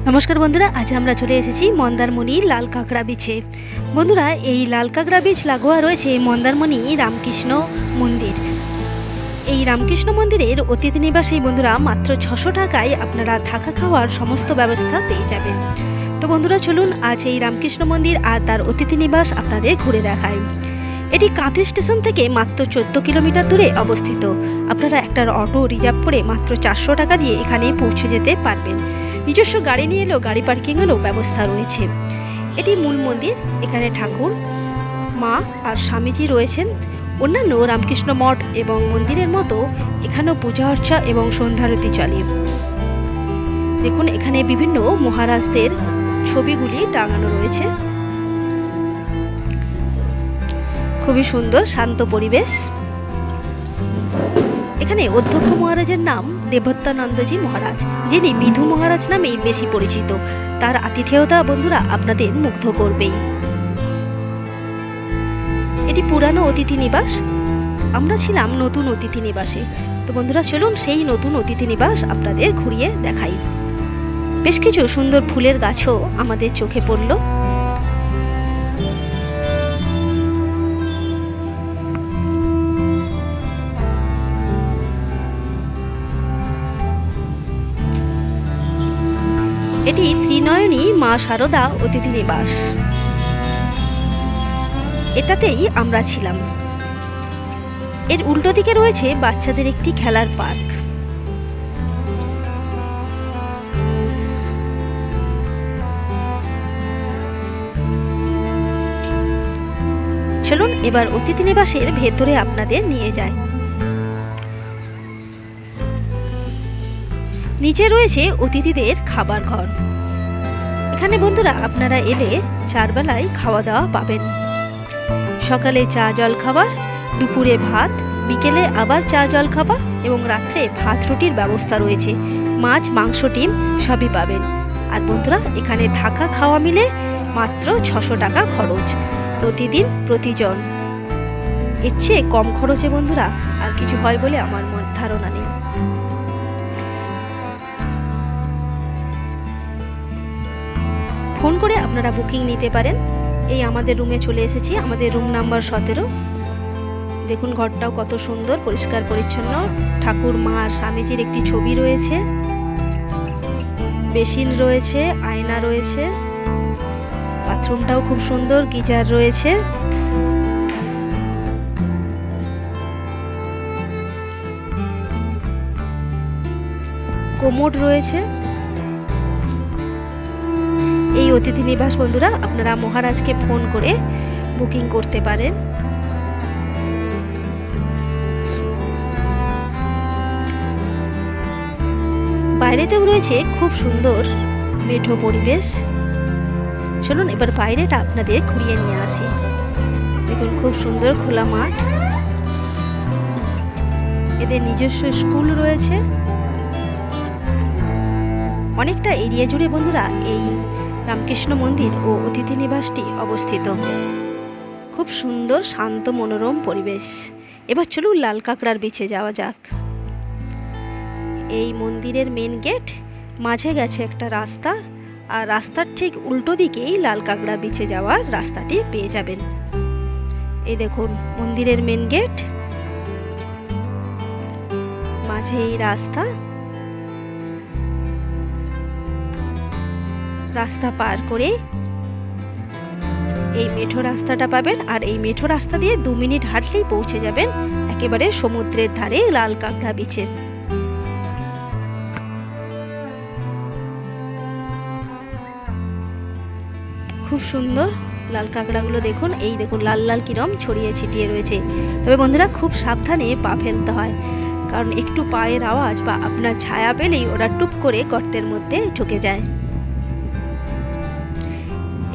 नमस्कार बंधुरा, आज আমরা চলে এসেছি মন্দারমণি লাল কাঁকড়া বিচে। বন্ধুরা, এই লাল কাঁকড়া বিচ লাগোয়া রয়েছে মন্দারমণি রামকৃষ্ণ মন্দির। এই রামকৃষ্ণ মন্দিরের অতিথি নিবাসে বন্ধুরা মাত্র 600 টাকায় আপনারা থাকা খাওয়ার সমস্ত ব্যবস্থা পেয়ে যাবেন। তো বন্ধুরা চলুন আজ এই রামকৃষ্ণ মন্দির আর তার অতিথি নিবাস আপনাদের ঘুরে দেখাই। এটি কাঁথি স্টেশন থেকে মাত্র 14 কিলোমিটার দূরে অবস্থিত। আপনারা একটা অটো রিজার্ভ করে মাত্র 400 টাকা দিয়ে এখানে পৌঁছে যেতে পারবেন। নিজস্ব গাড়ি নিয়ে এলেও গাড়ি পার্কিংয়েরও ব্যবস্থা রয়েছে। এটি মূল মন্দির। এখানে ঠাকুর, মা আর স্বামীজি রয়েছেন। অন্যান্য রামকৃষ্ণ মঠ এবং মন্দিরের মতো এখানেও পূজা অর্চা এবং সন্ধ্যারতি চলে। দেখুন এখানে বিভিন্ন মহারাজদের ছবিগুলি টাঙানো রয়েছে। খুবই সুন্দর শান্ত পরিবেশ। এখানে অধ্যক্ষ মহারাজের নাম দেবত্যানন্দজি মহারাজ, যিনি বিধু মহারাজ নামেই বেশি পরিচিত। তার আতিথেয়তা বন্ধুরা আপনাদের মুগ্ধ করবেই। এটি পুরানো অতিথি নিবাস। আমরা ছিলাম নতুন অতিথি নিবাসে। তো বন্ধুরা চলুন সেই নতুন অতিথি নিবাস আপনাদের ঘুরিয়ে দেখাই। বেশ কিছু সুন্দর ফুলের গাছও আমাদের চোখে পড়ল। এটি ত্রিনয়নী মা শারদা অতিথি নিবাস। এটাতেই আমরা ছিলাম। এর উল্টো দিকে রয়েছে বাচ্চাদের একটি খেলার পার্ক। চলুন এবার অতিথি নিবাসের ভেতরে আপনাদের নিয়ে যায়। নিচে রয়েছে অতিথিদের খাবার ঘর। এখানে বন্ধুরা আপনারা এলে 4 বেলায় খাওয়া দাওয়া পাবেন। সকালে চা জল খাবার, দুপুরে ভাত, বিকেলে আবার চা জল খাবার এবং রাত্রে ভাত রুটির ব্যবস্থা রয়েছে। মাছ, মাংস, ডিম সবই পাবেন। আর বন্ধুরা এখানে থাকা খাওয়া মিলে মাত্র 600 টাকা খরচ প্রতিদিন প্রতিজন। এর চেয়ে কম খরচে বন্ধুরা আর কিছু হয় বলে আমার ধারণা নেই। ফোন করে আপনারা বুকিং নিতে পারেন। এই আমাদের রুমে চলে এসেছি, আমাদের রুম নাম্বার 17। দেখুন ঘরটাও কত সুন্দর, পরিষ্কার পরিচ্ছন্ন। ঠাকুর, মা আর স্বামীজির একটি ছবি রয়েছে। বেসিন রয়েছে, আয়না রয়েছে। বাথরুমটাও খুব সুন্দর, গিজার রয়েছে। কোমোড রয়েছে। এই অতিথি নিবাস বন্ধুরা আপনারা মহারাজকে ফোন করে বুকিং করতে পারেন। বাইরেতেও রয়েছে খুব সুন্দর মেঠো পরিবেশ। চলুন এবার বাইরেটা আপনাদের ঘুরিয়ে নিয়ে আসি। দেখুন খুব সুন্দর খোলা মাঠ। এদের নিজস্ব স্কুল রয়েছে। অনেকটা এরিয়া জুড়ে বন্ধুরা এই রামকৃষ্ণ মন্দির ও অতিথি নিবাসটি অবস্থিত। খুব সুন্দর শান্ত মনোরম পরিবেশ। এবার চলুন লাল কাঁকড়ার বিচে যাওয়া যাক। এই মন্দিরের মেন গেট, মাঝে গেছে একটা রাস্তা, আর রাস্তার ঠিক উল্টো দিকেই লাল কাঁকড়ার বিচে যাওয়ার রাস্তাটি পেয়ে যাবেন। এই দেখুন মন্দিরের মেন গেট, মাঝে এই রাস্তা। রাস্তা পার করে এই মেঠো রাস্তাটা পাবেন, আর এই মেঠো রাস্তা দিয়ে 2 মিনিট হাঁটলেই পৌঁছে যাবেন একেবারে সমুদ্রের ধারে লাল কাঁকড়া বিচে। খুব সুন্দর লাল কাঁকড়াগুলো দেখুন। এই দেখুন লাল লাল কিরম ছড়িয়ে ছিটিয়ে রয়েছে। তবে বন্ধুরা খুব সাবধানে পা ফেলতে হয়, কারণ একটু পায়ের আওয়াজ বা আপনার ছায়া পেলেই ওরা টুপ করে গর্তের মধ্যে ঢুকে যায়।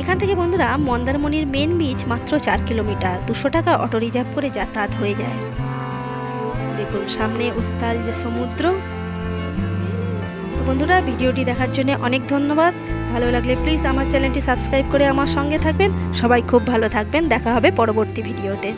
এখান থেকে বন্ধুরা মন্দারমণির মেন বিচ মাত্র 4 কিলোমিটার। 200 টাকা অটো রিজার্ভ করে যাতায়াত হয়ে যায়। দেখুন সামনে উত্তাল সমুদ্র। বন্ধুরা ভিডিওটি দেখার জন্য অনেক ধন্যবাদ। ভালো লাগলে প্লিজ আমার চ্যানেলটি সাবস্ক্রাইব করে আমার সঙ্গে থাকবেন। সবাই খুব ভালো থাকবেন। দেখা হবে পরবর্তী ভিডিওতে।